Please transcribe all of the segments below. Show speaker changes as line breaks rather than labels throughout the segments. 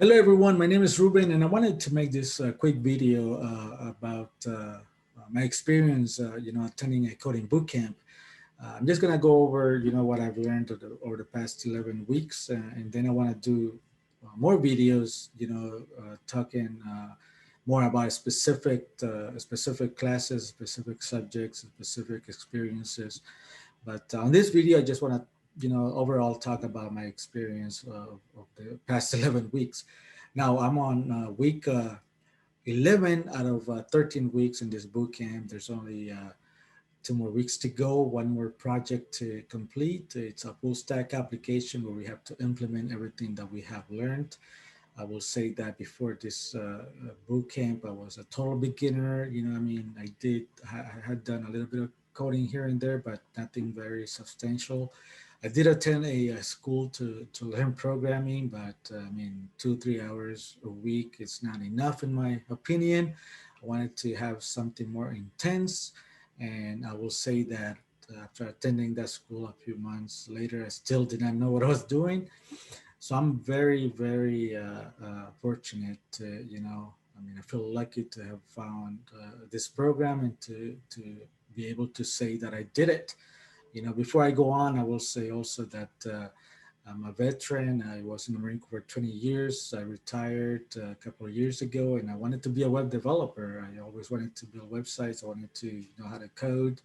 Hello everyone, my name is Ruben and I wanted to make this quick video about my experience, attending a coding bootcamp. I'm just gonna go over, what I've learned over the past 11 weeks, and then I want to do more videos, talking more about specific classes, specific subjects, specific experiences. But on this video, I just want to, overall talk about my experience of the past 11 weeks. Now I'm on week 11 out of 13 weeks in this boot camp. There's only 2 more weeks to go, one more project to complete. It's a full stack application where we have to implement everything that we have learned. I will say that before this boot camp, I was a total beginner. I had done a little bit of coding here and there, but nothing very substantial. I did attend a school to learn programming, but 2 3 hours a week is not enough in my opinion. I wanted to have something more intense, and I will say that after attending that school a few months later, I still did not know what I was doing. So I'm very, very fortunate to, I feel lucky to have found this program and to be able to say that I did it. Before I go on, I will say also that I'm a veteran. I was in the Marine Corps for 20 years. I retired a couple of years ago, and I wanted to be a web developer. I always wanted to build websites. I wanted to know how to code,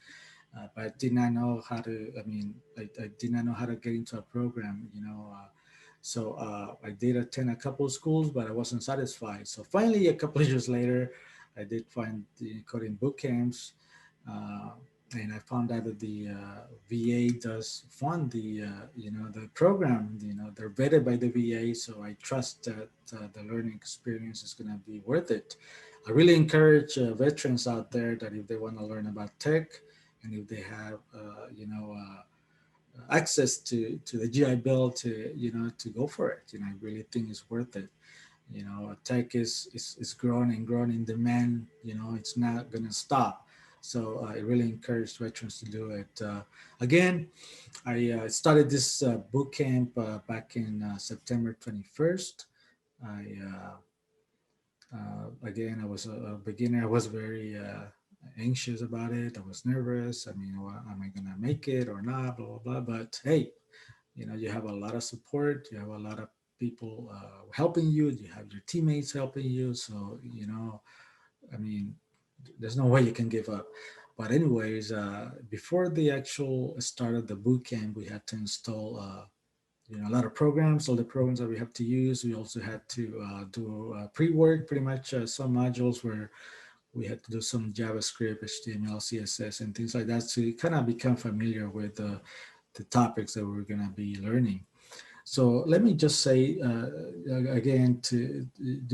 but I did not know how to. I did not know how to get into a program. So I did attend a couple of schools, but I wasn't satisfied. So finally, a couple of years later, I did find the coding boot camps. Uh, and I found out that the VA does fund the program. They're vetted by the VA, so I trust that the learning experience is going to be worth it. I really encourage veterans out there that if they want to learn about tech, and if they have access to the GI Bill to go for it. I really think it's worth it. Tech is growing and growing in demand. It's not gonna stop. So I really encourage veterans to do it. Again, I started this boot camp back in September 21st. I Again, I was a beginner. I was very anxious about it. I was nervous. Am I gonna make it or not? Blah blah blah. But hey, you have a lot of support. You have a lot of people helping you. You have your teammates helping you. So I mean, there's no way you can give up. But anyways, before the actual start of the boot camp, we had to install a lot of programs, all the programs that we have to use. We also had to do pre-work, pretty much some modules where we had to do some JavaScript, HTML, CSS, and things like that to kind of become familiar with the topics that we're going to be learning. So let me just say again to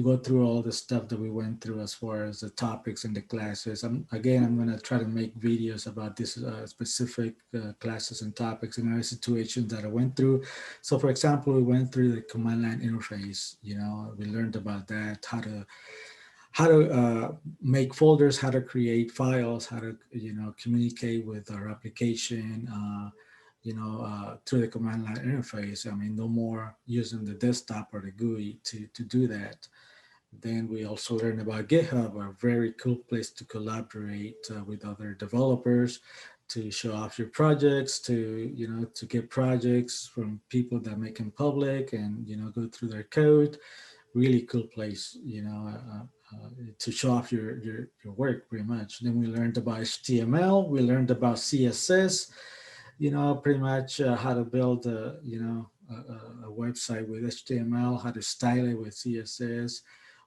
go through all the stuff that we went through as far as the topics and the classes. I'm going to try to make videos about this specific classes and topics and other situations that I went through. So for example, we went through the command line interface. We learned about that, how to make folders, how to create files, how to communicate with our application. Through the command line interface. No more using the desktop or the GUI to do that. Then we also learned about GitHub, a very cool place to collaborate with other developers, to show off your projects, to get projects from people that make them public and go through their code. Really cool place, to show off your work pretty much. Then we learned about HTML, we learned about CSS, pretty much how to build a website with HTML, how to style it with CSS.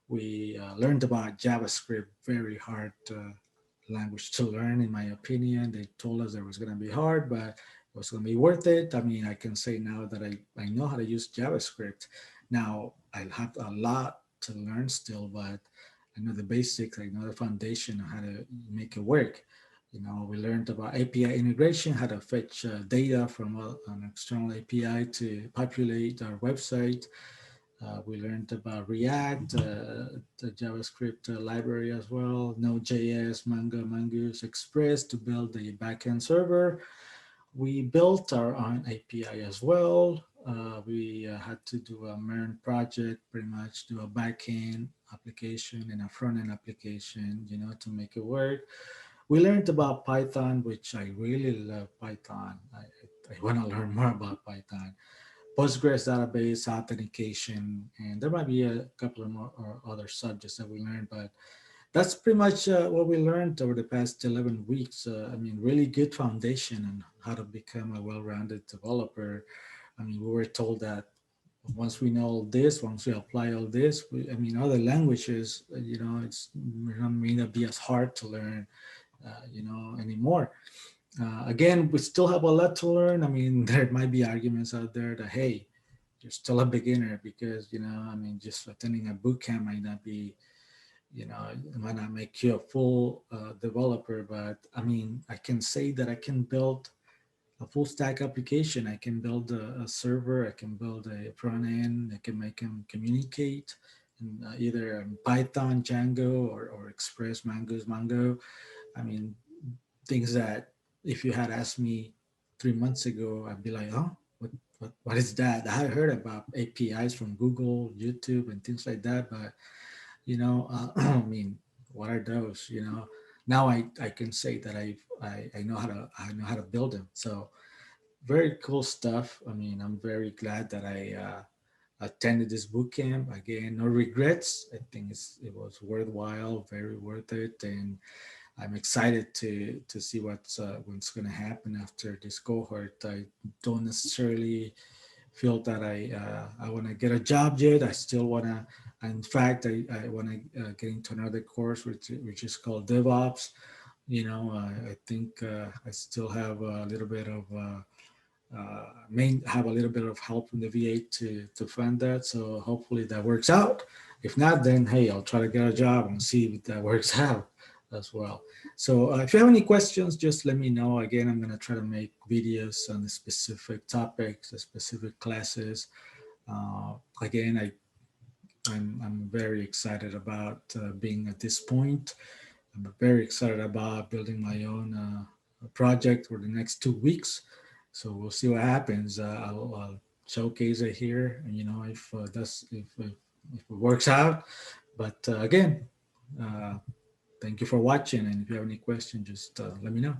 We learned about JavaScript, very hard language to learn, in my opinion. They told us it was going to be hard, but it was going to be worth it. I can say now that I know how to use JavaScript. Now, I'll have a lot to learn still, but I know the basics, I know the foundation of how to make it work. We learned about API integration, how to fetch data from an external API to populate our website. We learned about React, the JavaScript library as well, Node.js, Mongoose, Express to build the backend server. We built our own API as well. We had to do a MERN project, pretty much do a backend application and a front end application, to make it work. We learned about Python, which I really love Python. I want to learn more about Python. Postgres database, authentication, and there might be a couple of more or other subjects that we learned, but that's pretty much what we learned over the past 11 weeks. I mean, really good foundation on how to become a well-rounded developer. I mean, we were told that once we know all this, once we apply all this, I mean, other languages, it's may not be as hard to learn, anymore. Again, we still have a lot to learn. I mean, there might be arguments out there that, hey, you're still a beginner because, I mean, just attending a boot camp might not be, it might not make you a full developer. But I mean, I can say that I can build a full stack application. I can build a server. I can build a front end. I can make them communicate in either Python, Django, or Express, Mongoose, Mongo. I mean, things that if you had asked me 3 months ago, I'd be like, oh, what is that? I heard about APIs from Google, YouTube, and things like that, but I mean, what are those? Now I can say that I know how to build them. So very cool stuff. I mean, I'm very glad that I attended this boot camp. Again, no regrets. I think it was worthwhile, very worth it, and I'm excited to see what's going to happen after this cohort. I don't necessarily feel that I want to get a job yet. I still want to. In fact, I want to get into another course which is called DevOps. I think I still have a little bit of may have a little bit of help from the VA to fund that. So hopefully that works out. If not, then hey, I'll try to get a job and see if that works out as well. So if you have any questions, just let me know. Again, I'm going to try to make videos on the specific topics, the specific classes. Again, I'm very excited about being at this point. I'm very excited about building my own project for the next 2 weeks. So we'll see what happens. I'll showcase it here, and if it works out. But again, uh, thank you for watching. And if you have any questions, just let me know.